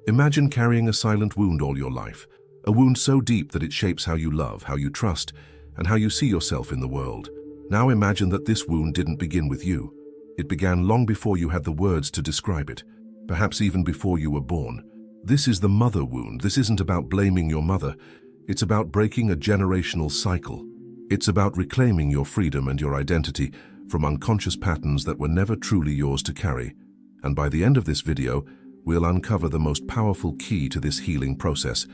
Imagine carrying a silent wound all your life, a wound so deep that it shapes how you love, how you trust, and how you see yourself in the world. Now imagine that this wound didn't begin with you. It began long before you had the words to describe it, perhaps even before you were born. This is the mother wound. This isn't about blaming your mother. It's about breaking a generational cycle. It's about reclaiming your freedom and your identity from unconscious patterns that were never truly yours to carry. And by the end of this video, we'll uncover the most powerful key to this healing process,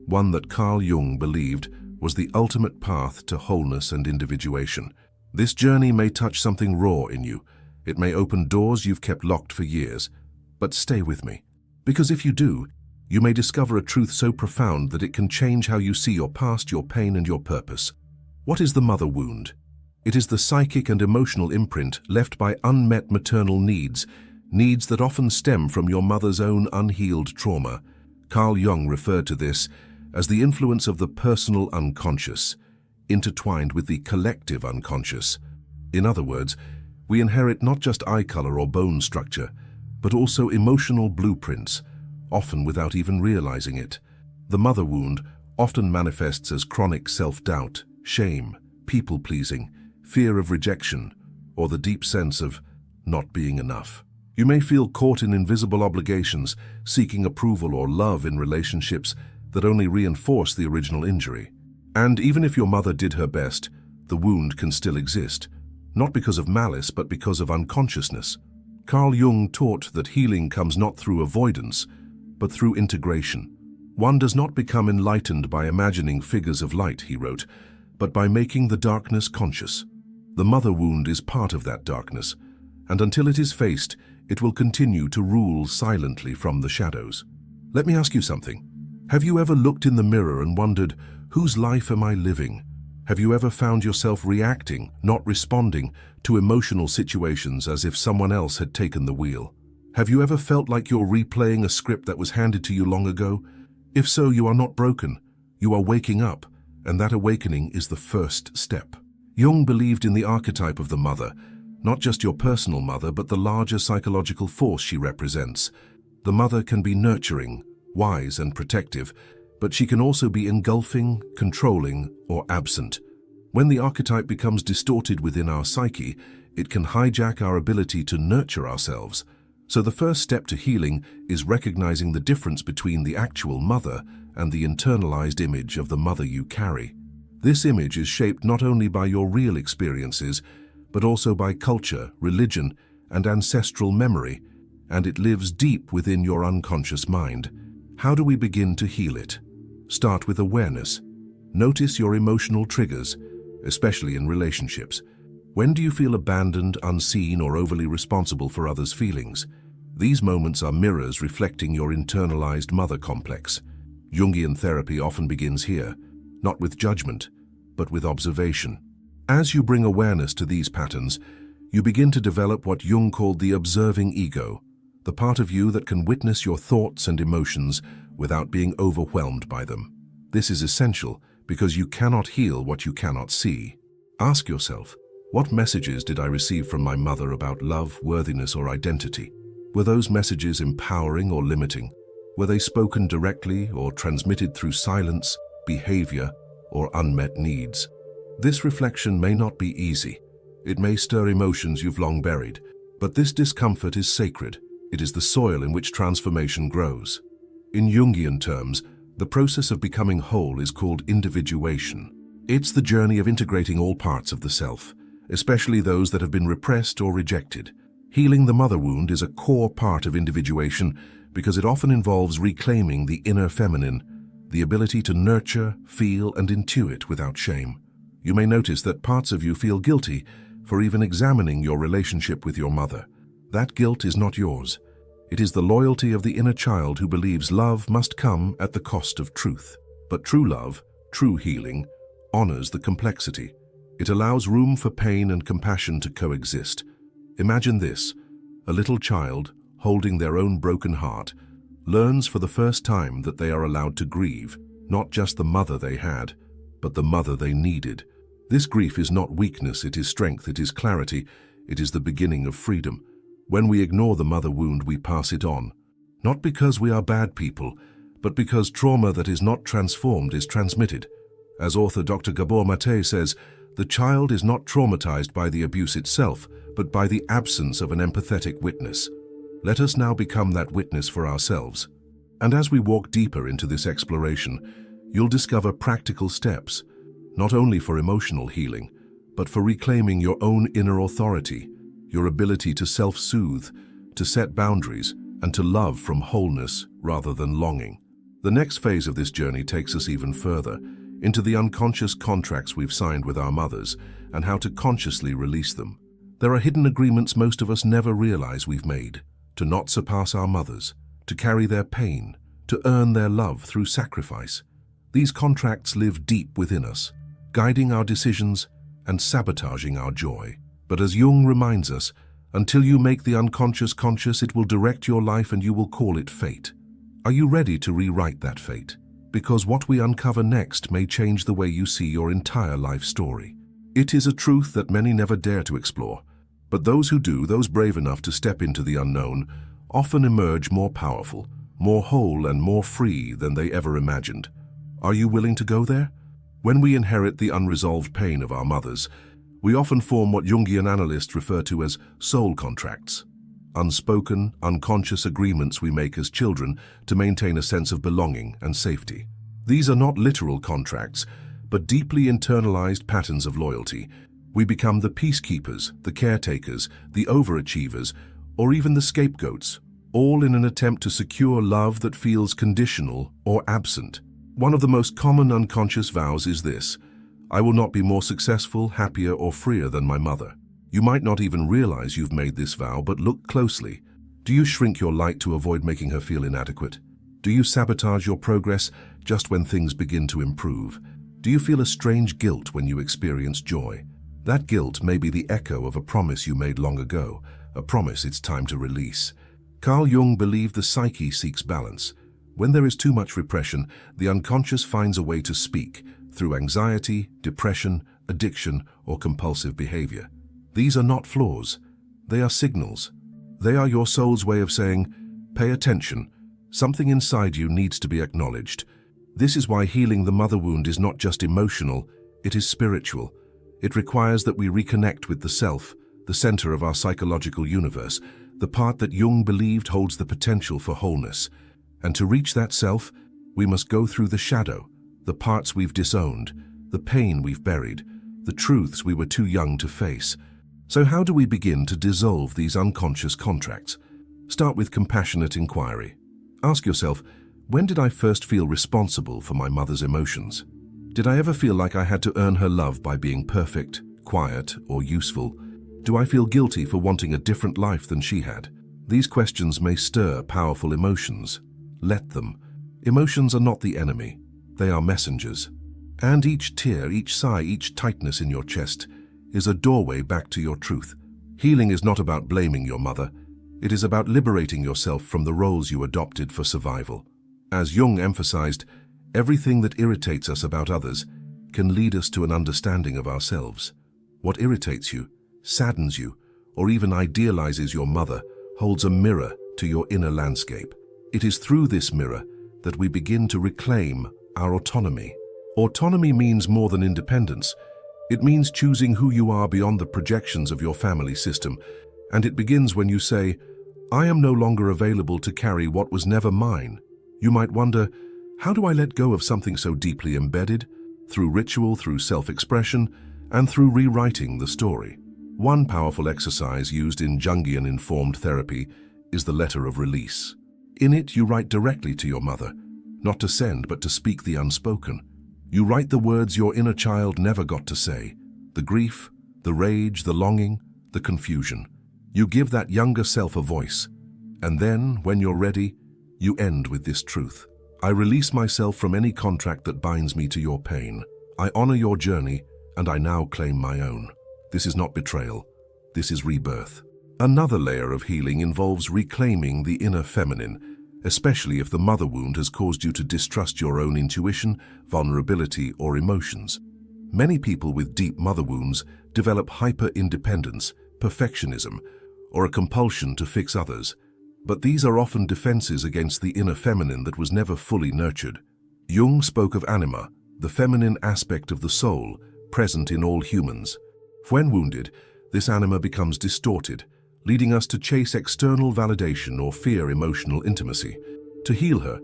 one that Carl Jung believed was the ultimate path to wholeness and individuation. This journey may touch something raw in you. It may open doors you've kept locked for years. But stay with me, because if you do, you may discover a truth so profound that it can change how you see your past, your pain, and your purpose. What is the mother wound? It is the psychic and emotional imprint left by unmet maternal needs that often stem from your mother's own unhealed trauma. Carl Jung referred to this as the influence of the personal unconscious, intertwined with the collective unconscious. In other words, we inherit not just eye color or bone structure, but also emotional blueprints, often without even realizing it. The mother wound often manifests as chronic self-doubt, shame, people-pleasing, fear of rejection, or the deep sense of not being enough. You may feel caught in invisible obligations, seeking approval or love in relationships that only reinforce the original injury. And even if your mother did her best, the wound can still exist, not because of malice, but because of unconsciousness. Carl Jung taught that healing comes not through avoidance, but through integration. One does not become enlightened by imagining figures of light, he wrote, but by making the darkness conscious. The mother wound is part of that darkness, and until it is faced, it will continue to rule silently from the shadows. Let me ask you something. Have you ever looked in the mirror and wondered, whose life am I living? Have you ever found yourself reacting, not responding, to emotional situations as if someone else had taken the wheel? Have you ever felt like you're replaying a script that was handed to you long ago? If so, you are not broken. You are waking up, and that awakening is the first step. Jung believed in the archetype of the mother, not just your personal mother, but the larger psychological force she represents. The mother can be nurturing, wise, and protective, but she can also be engulfing, controlling, or absent. When the archetype becomes distorted within our psyche, it can hijack our ability to nurture ourselves. So the first step to healing is recognizing the difference between the actual mother and the internalized image of the mother you carry. This image is shaped not only by your real experiences, but also by culture, religion, and ancestral memory, and it lives deep within your unconscious mind. How do we begin to heal it? Start with awareness. Notice your emotional triggers, especially in relationships. When do you feel abandoned, unseen, or overly responsible for others' feelings? These moments are mirrors reflecting your internalized mother complex. Jungian therapy often begins here, not with judgment, but with observation. As you bring awareness to these patterns, you begin to develop what Jung called the observing ego, the part of you that can witness your thoughts and emotions without being overwhelmed by them. This is essential because you cannot heal what you cannot see. Ask yourself, what messages did I receive from my mother about love, worthiness, or identity? Were those messages empowering or limiting? Were they spoken directly or transmitted through silence, behavior, or unmet needs? This reflection may not be easy. It may stir emotions you've long buried, but this discomfort is sacred. It is the soil in which transformation grows. In Jungian terms, the process of becoming whole is called individuation. It's the journey of integrating all parts of the self, especially those that have been repressed or rejected. Healing the mother wound is a core part of individuation because it often involves reclaiming the inner feminine, the ability to nurture, feel, and intuit without shame. You may notice that parts of you feel guilty for even examining your relationship with your mother. That guilt is not yours. It is the loyalty of the inner child who believes love must come at the cost of truth. But true love, true healing, honors the complexity. It allows room for pain and compassion to coexist. Imagine this: a little child, holding their own broken heart, learns for the first time that they are allowed to grieve, not just the mother they had, but the mother they needed. This grief is not weakness, it is strength, it is clarity, it is the beginning of freedom. When we ignore the mother wound, we pass it on. Not because we are bad people, but because trauma that is not transformed is transmitted. As author Dr. Gabor Mate says, the child is not traumatized by the abuse itself, but by the absence of an empathetic witness. Let us now become that witness for ourselves. And as we walk deeper into this exploration, you'll discover practical steps, not only for emotional healing, but for reclaiming your own inner authority, your ability to self-soothe, to set boundaries, and to love from wholeness rather than longing. The next phase of this journey takes us even further, into the unconscious contracts we've signed with our mothers and how to consciously release them. There are hidden agreements most of us never realize we've made, to not surpass our mothers, to carry their pain, to earn their love through sacrifice. These contracts live deep within us, guiding our decisions and sabotaging our joy. But as Jung reminds us, until you make the unconscious conscious, it will direct your life and you will call it fate. Are you ready to rewrite that fate? Because what we uncover next may change the way you see your entire life story. It is a truth that many never dare to explore, but those who do, those brave enough to step into the unknown, often emerge more powerful, more whole and more free than they ever imagined. Are you willing to go there? When we inherit the unresolved pain of our mothers, we often form what Jungian analysts refer to as soul contracts. Unspoken, unconscious agreements we make as children to maintain a sense of belonging and safety. These are not literal contracts, but deeply internalized patterns of loyalty. We become the peacekeepers, the caretakers, the overachievers, or even the scapegoats, all in an attempt to secure love that feels conditional or absent. One of the most common unconscious vows is this: I will not be more successful, happier, or freer than my mother. You might not even realize you've made this vow, but look closely. Do you shrink your light to avoid making her feel inadequate? Do you sabotage your progress just when things begin to improve? Do you feel a strange guilt when you experience joy? That guilt may be the echo of a promise you made long ago, a promise it's time to release. Carl Jung believed the psyche seeks balance. When there is too much repression, the unconscious finds a way to speak, through anxiety, depression, addiction, or compulsive behavior. These are not flaws. They are signals. They are your soul's way of saying, pay attention. Something inside you needs to be acknowledged. This is why healing the mother wound is not just emotional, it is spiritual. It requires that we reconnect with the self, the center of our psychological universe, the part that Jung believed holds the potential for wholeness. And to reach that self, we must go through the shadow, the parts we've disowned, the pain we've buried, the truths we were too young to face. So how do we begin to dissolve these unconscious contracts? Start with compassionate inquiry. Ask yourself, when did I first feel responsible for my mother's emotions? Did I ever feel like I had to earn her love by being perfect, quiet, or useful? Do I feel guilty for wanting a different life than she had? These questions may stir powerful emotions. Let them. Emotions are not the enemy. They are messengers. And each tear, each sigh, each tightness in your chest is a doorway back to your truth. Healing is not about blaming your mother. It is about liberating yourself from the roles you adopted for survival. As Jung emphasized, everything that irritates us about others can lead us to an understanding of ourselves. What irritates you, saddens you, or even idealizes your mother holds a mirror to your inner landscape. It is through this mirror that we begin to reclaim our autonomy. Autonomy means more than independence. It means choosing who you are beyond the projections of your family system, and it begins when you say, I am no longer available to carry what was never mine. You might wonder, how do I let go of something so deeply embedded? Through ritual, through self-expression, and through rewriting the story. One powerful exercise used in Jungian-informed therapy is the letter of release. In it, you write directly to your mother, not to send, but to speak the unspoken. You write the words your inner child never got to say, the grief, the rage, the longing, the confusion. You give that younger self a voice, and then, when you're ready, you end with this truth. I release myself from any contract that binds me to your pain. I honor your journey, and I now claim my own. This is not betrayal. This is rebirth. Another layer of healing involves reclaiming the inner feminine, especially if the mother wound has caused you to distrust your own intuition, vulnerability, or emotions. Many people with deep mother wounds develop hyper-independence, perfectionism, or a compulsion to fix others. But these are often defenses against the inner feminine that was never fully nurtured. Jung spoke of anima, the feminine aspect of the soul, present in all humans. When wounded, this anima becomes distorted, leading us to chase external validation or fear emotional intimacy. To heal her,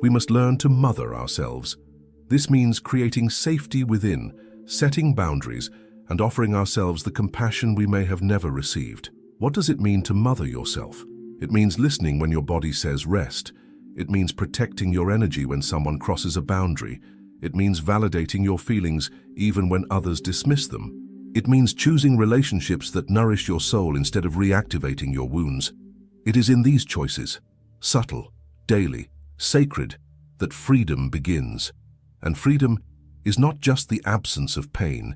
we must learn to mother ourselves. This means creating safety within, setting boundaries, and offering ourselves the compassion we may have never received. What does it mean to mother yourself? It means listening when your body says rest. It means protecting your energy when someone crosses a boundary. It means validating your feelings even when others dismiss them. It means choosing relationships that nourish your soul instead of reactivating your wounds. It is in these choices, subtle, daily, sacred, that freedom begins. And freedom is not just the absence of pain,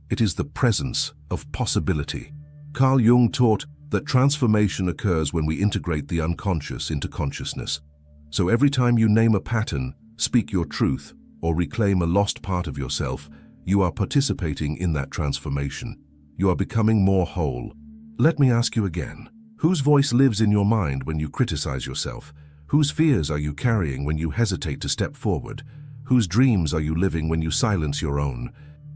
it is the presence of possibility. Carl Jung taught that transformation occurs when we integrate the unconscious into consciousness. So every time you name a pattern, speak your truth, or reclaim a lost part of yourself, you are participating in that transformation. You are becoming more whole. Let me ask you again, whose voice lives in your mind when you criticize yourself? Whose fears are you carrying when you hesitate to step forward? Whose dreams are you living when you silence your own?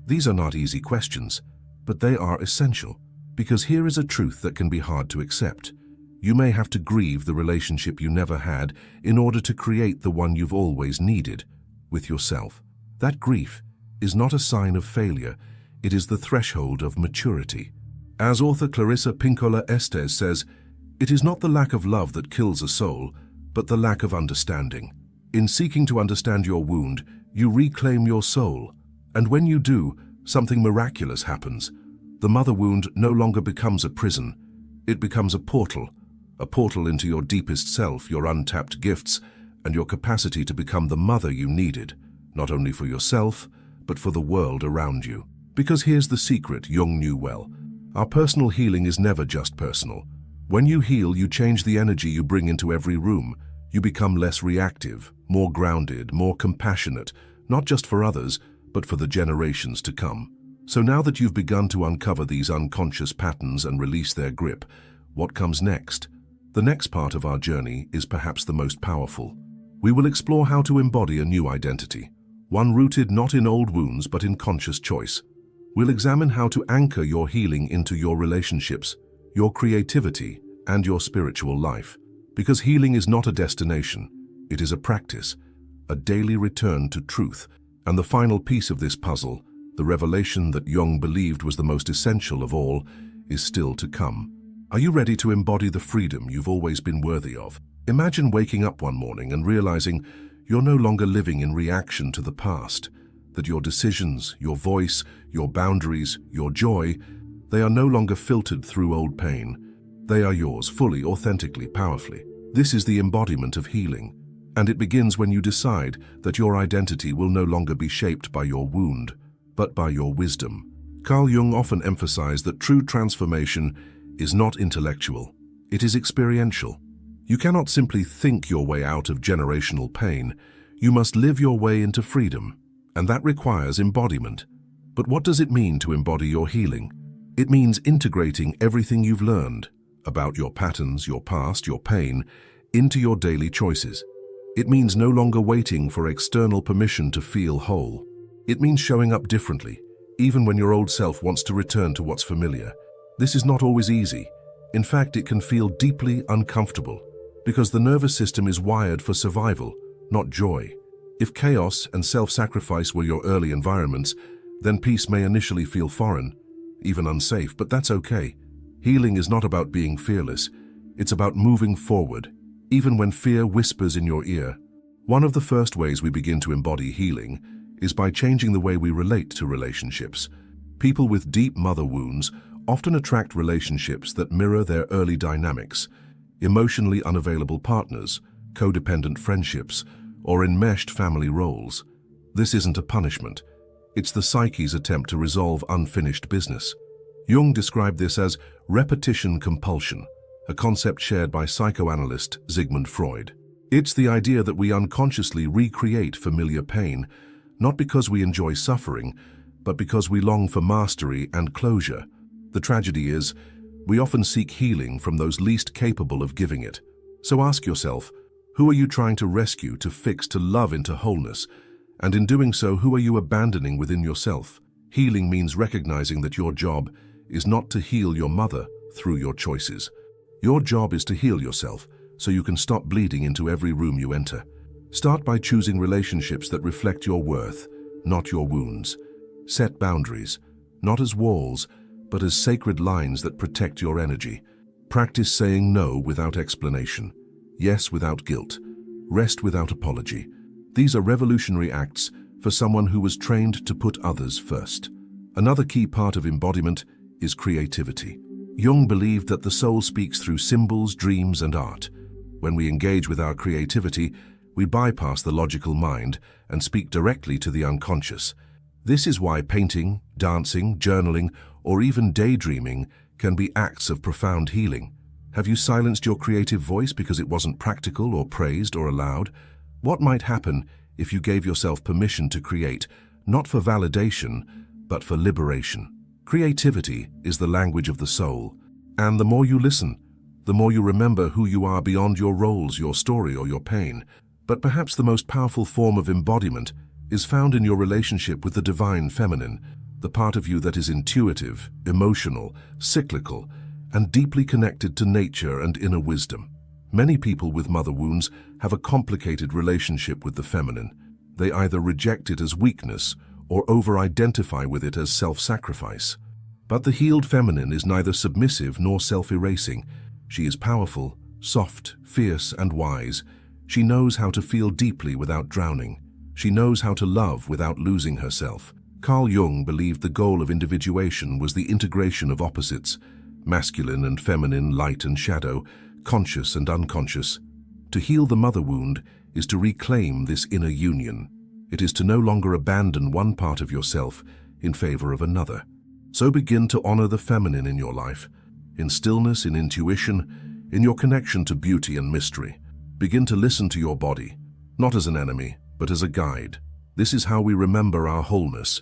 These are not easy questions, but they are essential, because here is a truth that can be hard to accept. You may have to grieve the relationship you never had in order to create the one you've always needed, with yourself. That grief is not a sign of failure, it is the threshold of maturity. As author Clarissa Pinkola Estes says, it is not the lack of love that kills a soul, but the lack of understanding. In seeking to understand your wound, you reclaim your soul. And when you do, something miraculous happens. The mother wound no longer becomes a prison. It becomes a portal into your deepest self, your untapped gifts, and your capacity to become the mother you needed, not only for yourself, but for the world around you. Because here's the secret Jung knew well. Our personal healing is never just personal. When you heal, you change the energy you bring into every room. You become less reactive, more grounded, more compassionate, not just for others, but for the generations to come. So now that you've begun to uncover these unconscious patterns and release their grip, what comes next? The next part of our journey is perhaps the most powerful. We will explore how to embody a new identity, one rooted not in old wounds but in conscious choice. We'll examine how to anchor your healing into your relationships, your creativity, and your spiritual life. Because healing is not a destination, it is a practice, a daily return to truth. And the final piece of this puzzle, the revelation that Jung believed was the most essential of all, is still to come. Are you ready to embody the freedom you've always been worthy of? Imagine waking up one morning and realizing you're no longer living in reaction to the past, that your decisions, your voice, your boundaries, your joy, they are no longer filtered through old pain. They are yours fully, authentically, powerfully. This is the embodiment of healing. And it begins when you decide that your identity will no longer be shaped by your wound, but by your wisdom. Carl Jung often emphasized that true transformation is not intellectual, it is experiential. You cannot simply think your way out of generational pain, you must live your way into freedom, and that requires embodiment. But what does it mean to embody your healing? It means integrating everything you've learned about your patterns, your past, your pain, into your daily choices. It means no longer waiting for external permission to feel whole. It means showing up differently, even when your old self wants to return to what's familiar. This is not always easy. In fact, it can feel deeply uncomfortable, because the nervous system is wired for survival, not joy. If chaos and self-sacrifice were your early environments, then peace may initially feel foreign, even unsafe, but that's okay. Healing is not about being fearless. It's about moving forward, even when fear whispers in your ear. One of the first ways we begin to embody healing is by changing the way we relate to relationships. People with deep mother wounds often attract relationships that mirror their early dynamics, emotionally unavailable partners, codependent friendships, or enmeshed family roles. This isn't a punishment. It's the psyche's attempt to resolve unfinished business. Jung described this as repetition compulsion, a concept shared by psychoanalyst Sigmund Freud. It's the idea that we unconsciously recreate familiar pain, not because we enjoy suffering, but because we long for mastery and closure. The tragedy is, we often seek healing from those least capable of giving it. So ask yourself, who are you trying to rescue, to fix, to love into wholeness? And in doing so, who are you abandoning within yourself? Healing means recognizing that your job is not to heal your mother through your choices. Your job is to heal yourself so you can stop bleeding into every room you enter. Start by choosing relationships that reflect your worth, not your wounds. Set boundaries, not as walls, but as sacred lines that protect your energy. Practice saying no without explanation, yes without guilt, rest without apology. These are revolutionary acts for someone who was trained to put others first. Another key part of embodiment is creativity. Jung believed that the soul speaks through symbols, dreams, and art. When we engage with our creativity, we bypass the logical mind and speak directly to the unconscious. This is why painting, dancing, journaling, or even daydreaming can be acts of profound healing. Have you silenced your creative voice because it wasn't practical or praised or allowed? What might happen if you gave yourself permission to create, not for validation, but for liberation? Creativity is the language of the soul, and the more you listen, the more you remember who you are beyond your roles, your story, or your pain. But perhaps the most powerful form of embodiment is found in your relationship with the divine feminine, the part of you that is intuitive, emotional, cyclical, and deeply connected to nature and inner wisdom. Many people with mother wounds have a complicated relationship with the feminine. They either reject it as weakness or over-identify with it as self-sacrifice. But the healed feminine is neither submissive nor self-erasing. She is powerful, soft, fierce, and wise. She knows how to feel deeply without drowning. She knows how to love without losing herself. Carl Jung believed the goal of individuation was the integration of opposites, masculine and feminine, light and shadow, conscious and unconscious. To heal the mother wound is to reclaim this inner union. It is to no longer abandon one part of yourself in favor of another. So begin to honor the feminine in your life, in stillness, in intuition, in your connection to beauty and mystery. Begin to listen to your body, not as an enemy, but as a guide. This is how we remember our wholeness.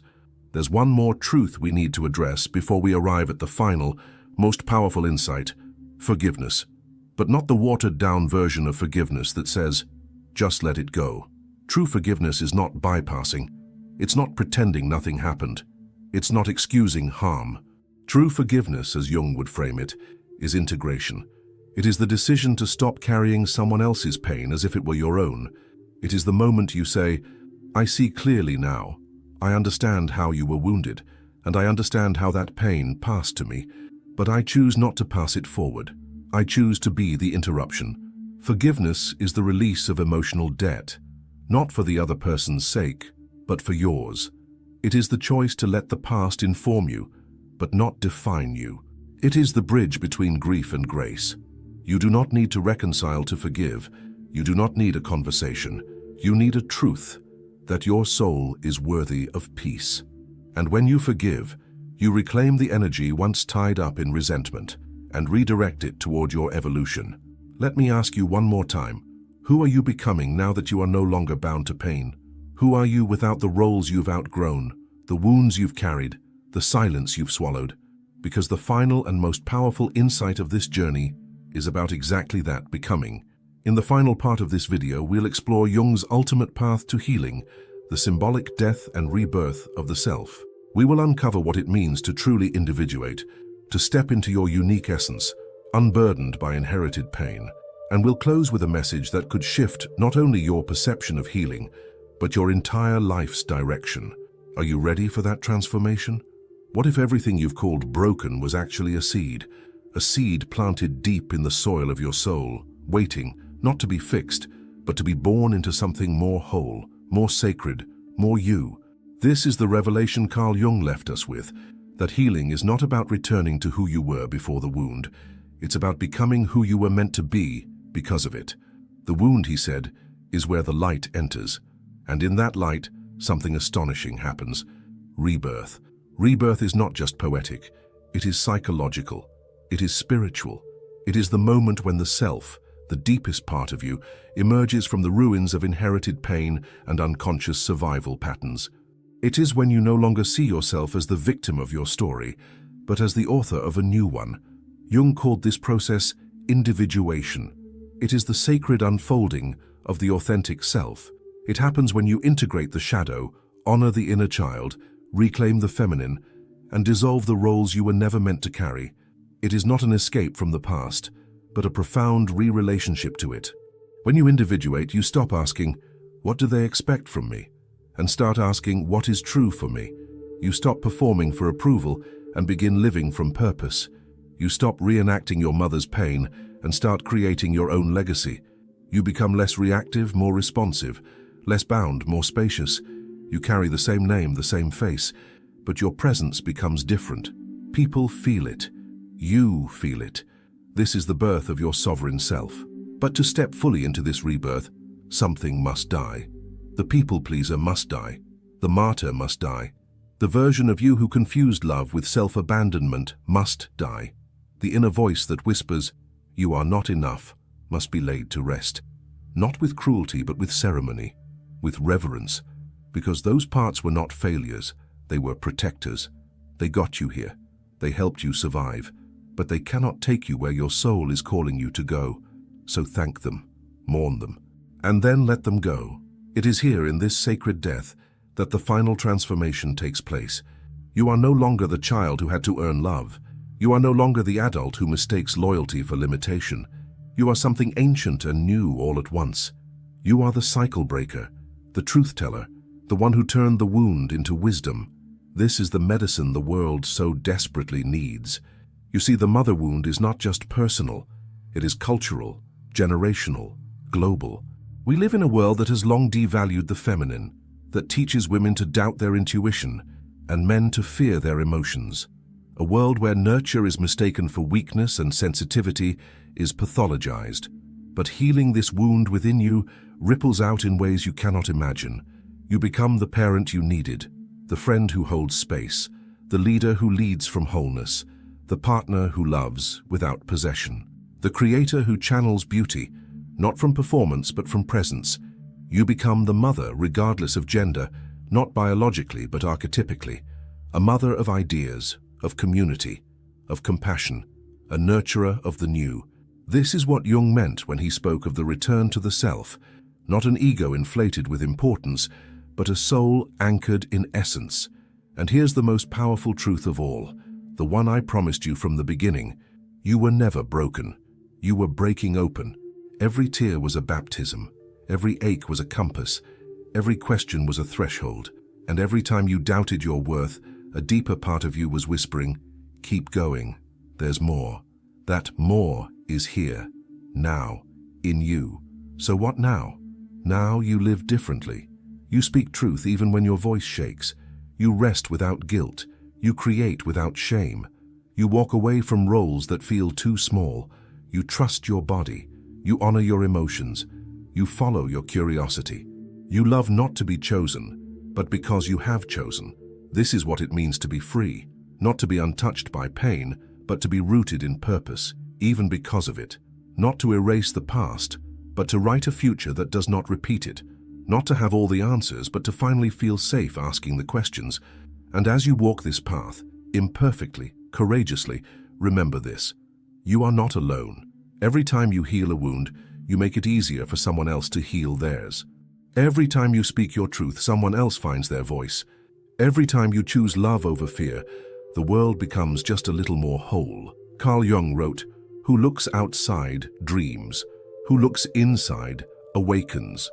There's one more truth we need to address before we arrive at the final, most powerful insight: forgiveness. But not the watered-down version of forgiveness that says, just let it go. True forgiveness is not bypassing. It's not pretending nothing happened. It's not excusing harm. True forgiveness, as Jung would frame it, is integration. It is the decision to stop carrying someone else's pain as if it were your own. It is the moment you say, I see clearly now. I understand how you were wounded, and I understand how that pain passed to me, but I choose not to pass it forward. I choose to be the interruption. Forgiveness is the release of emotional debt, not for the other person's sake, but for yours. It is the choice to let the past inform you, but not define you. It is the bridge between grief and grace. You do not need to reconcile to forgive. You do not need a conversation. You need a truth, that your soul is worthy of peace. And when you forgive, you reclaim the energy once tied up in resentment and redirect it toward your evolution. Let me ask you one more time. Who are you becoming now that you are no longer bound to pain? Who are you without the roles you've outgrown, the wounds you've carried, the silence you've swallowed? Because the final and most powerful insight of this journey is about exactly that, becoming. In the final part of this video, we'll explore Jung's ultimate path to healing, the symbolic death and rebirth of the self. We will uncover what it means to truly individuate, to step into your unique essence, unburdened by inherited pain. And we'll close with a message that could shift not only your perception of healing, but your entire life's direction. Are you ready for that transformation? What if everything you've called broken was actually a seed planted deep in the soil of your soul, waiting not to be fixed, but to be born into something more whole, more sacred, more you? This is the revelation Carl Jung left us with, that healing is not about returning to who you were before the wound. It's about becoming who you were meant to be because of it. The wound, he said, is where the light enters. And in that light, something astonishing happens. Rebirth. Rebirth is not just poetic. It is psychological. It is spiritual. It is the moment when the self, the deepest part of you, emerges from the ruins of inherited pain and unconscious survival patterns. It is when you no longer see yourself as the victim of your story, but as the author of a new one. Jung called this process individuation. It is the sacred unfolding of the authentic self. It happens when you integrate the shadow, honor the inner child, reclaim the feminine, and dissolve the roles you were never meant to carry. It is not an escape from the past, but a profound re-relationship to it. When you individuate, you stop asking, "What do they expect from me?" and start asking, "What is true for me?" You stop performing for approval and begin living from purpose. You stop reenacting your mother's pain and start creating your own legacy. You become less reactive, more responsive, less bound, more spacious. You carry the same name, the same face, but your presence becomes different. People feel it. You feel it. This is the birth of your sovereign self. But to step fully into this rebirth, something must die. The people-pleaser must die. The martyr must die. The version of you who confused love with self-abandonment must die. The inner voice that whispers, "You are not enough," must be laid to rest. Not with cruelty, but with ceremony, with reverence, because those parts were not failures, they were protectors. They got you here. They helped you survive, but they cannot take you where your soul is calling you to go. So thank them, mourn them, and then let them go. It is here in this sacred death that the final transformation takes place. You are no longer the child who had to earn love. You are no longer the adult who mistakes loyalty for limitation. You are something ancient and new all at once. You are the cycle breaker, the truth teller, the one who turned the wound into wisdom. This is the medicine the world so desperately needs. You see, the mother wound is not just personal. It is cultural, generational, global. We live in a world that has long devalued the feminine, that teaches women to doubt their intuition and men to fear their emotions. A world where nurture is mistaken for weakness and sensitivity is pathologized. But healing this wound within you ripples out in ways you cannot imagine. You become the parent you needed, the friend who holds space, the leader who leads from wholeness, the partner who loves without possession, the creator who channels beauty, not from performance but from presence. You become the mother regardless of gender, not biologically but archetypically, a mother of ideas, of community, of compassion, a nurturer of the new. This is what Jung meant when he spoke of the return to the self, not an ego inflated with importance, but a soul anchored in essence. And here's the most powerful truth of all, the one I promised you from the beginning. You were never broken. You were breaking open. Every tear was a baptism. Every ache was a compass. Every question was a threshold. And every time you doubted your worth, a deeper part of you was whispering, "Keep going. There's more." That more is here, now, in you. So what now? Now you live differently. You speak truth even when your voice shakes. You rest without guilt. You create without shame. You walk away from roles that feel too small. You trust your body. You honor your emotions. You follow your curiosity. You love not to be chosen, but because you have chosen. This is what it means to be free, not to be untouched by pain, but to be rooted in purpose, even because of it. Not to erase the past, but to write a future that does not repeat it. Not to have all the answers, but to finally feel safe asking the questions. And as you walk this path, imperfectly, courageously, remember this. You are not alone. Every time you heal a wound, you make it easier for someone else to heal theirs. Every time you speak your truth, someone else finds their voice. Every time you choose love over fear, the world becomes just a little more whole. Carl Jung wrote, "Who looks outside dreams. Who looks inside awakens."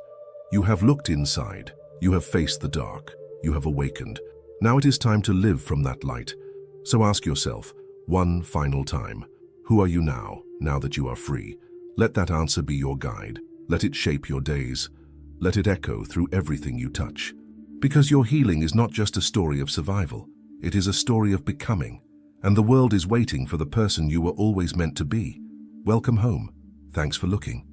You have looked inside. You have faced the dark. You have awakened. Now it is time to live from that light. So ask yourself, one final time, who are you now that you are free? Let that answer be your guide. Let it shape your days. Let it echo through everything you touch. Because your healing is not just a story of survival. It is a story of becoming. And the world is waiting for the person you were always meant to be. Welcome home. Thanks for looking.